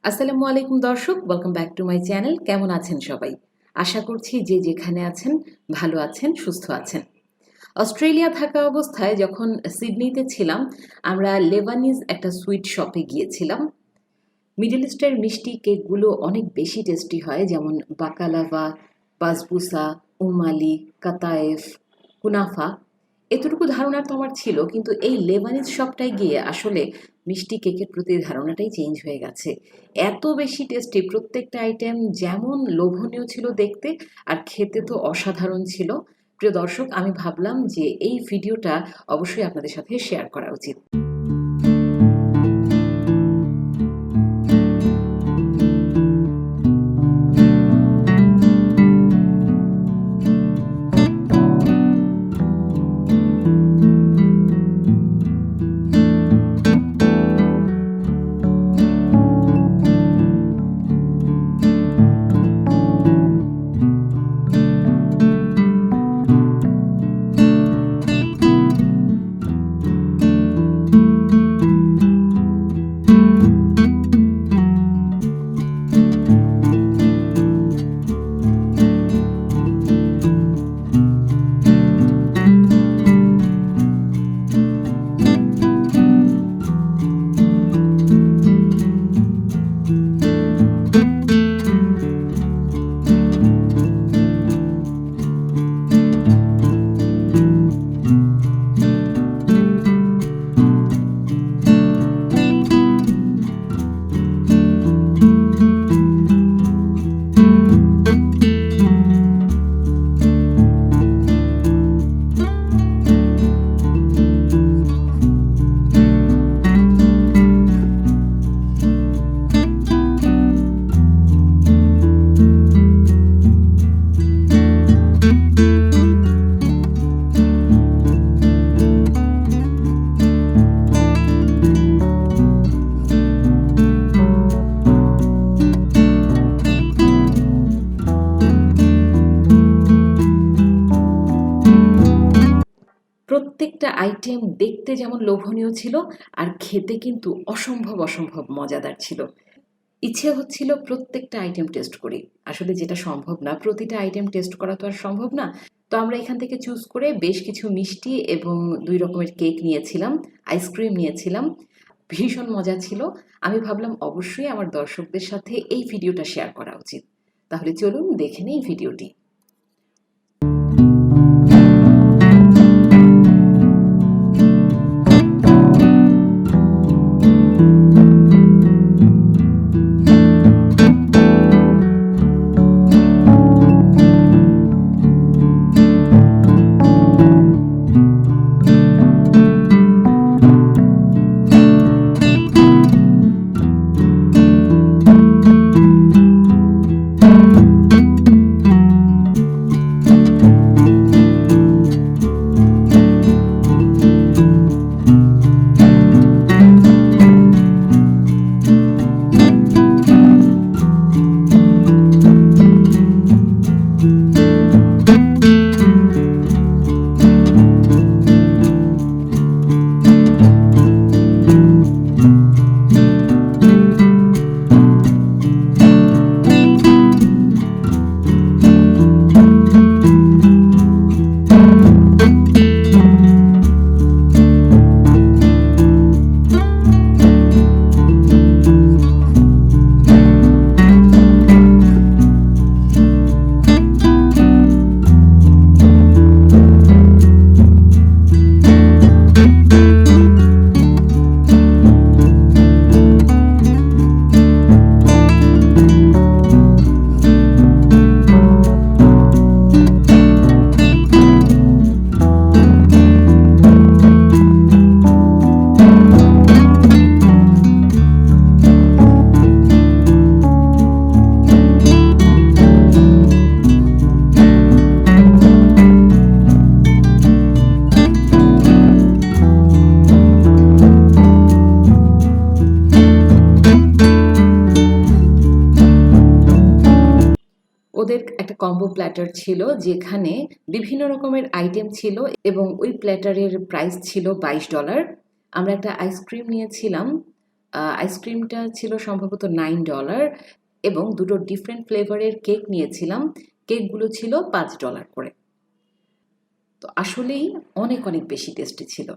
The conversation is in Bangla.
আসসালামু আলাইকুম দর্শক, welcome back to my channel. কেমন আছেন সবাই? আশা করছি যে যেখানে আছেন ভালো আছেন, সুস্থ আছেন। অস্ট্রেলিয়া থাকা অবস্থায় যখন সিডনিতে ছিলাম, আমরা লেবানিজ একটা সুইট শপে গিয়েছিলাম। মিডল ইস্টের মিষ্টি কেকগুলো অনেক বেশি টেস্টি হয়, যেমন বাকালাভা, বাসবুসা, উমালি, কাতায়েফ, কুনাফা। এতটুকু ধারণা তো আমার ছিল, কিন্তু এই লেবানিজ শপটায় গিয়ে আসলে মিষ্টি কেকের প্রতি ধারণাটাই চেঞ্জ হয়ে গেছে। এত বেশি টেস্টি, প্রত্যেকটা আইটেম যেমন লোভনীয় ছিল দেখতে, আর খেতে তো অসাধারণ ছিল। প্রিয় দর্শক, আমি ভাবলাম যে এই ভিডিওটা অবশ্যই আপনাদের সাথে শেয়ার করা উচিত। প্রত্যেকটা আইটেম দেখতে যেমন লোভনীয় ছিল, আর খেতে কিন্তু অসম্ভব অসম্ভব মজাদার ছিল। ইচ্ছে হচ্ছিল প্রত্যেকটা আইটেম টেস্ট করি। আসলে যেটা সম্ভব না, প্রতিটা আইটেম টেস্ট করা তো আর সম্ভব না। তো আমরা এখান থেকে চুজ করে বেশ কিছু মিষ্টি এবং ২ রকমের কেক নিয়েছিলাম, আইসক্রিম নিয়েছিলাম। ভীষণ মজা ছিল। আমি ভাবলাম অবশ্যই আমার দর্শকদের সাথে এই ভিডিওটা শেয়ার করা উচিত। তাহলে চলুন দেখে নেই ভিডিওটি। ওদের একটা কম্বো প্ল্যাটার ছিল, যেখানে বিভিন্ন রকমের আইটেম ছিল এবং ওই প্ল্যাটারের প্রাইস ছিল $22। আমরা একটা আইসক্রিম নিয়েছিলাম আইসক্রিমটা ছিল সম্ভবত $9 এবং দুটো ডিফারেন্ট ফ্লেভারের কেক নিয়েছিলাম। কেকগুলো ছিল $5 করে। তো আসলেই অনেক অনেক বেশি টেস্টি ছিল।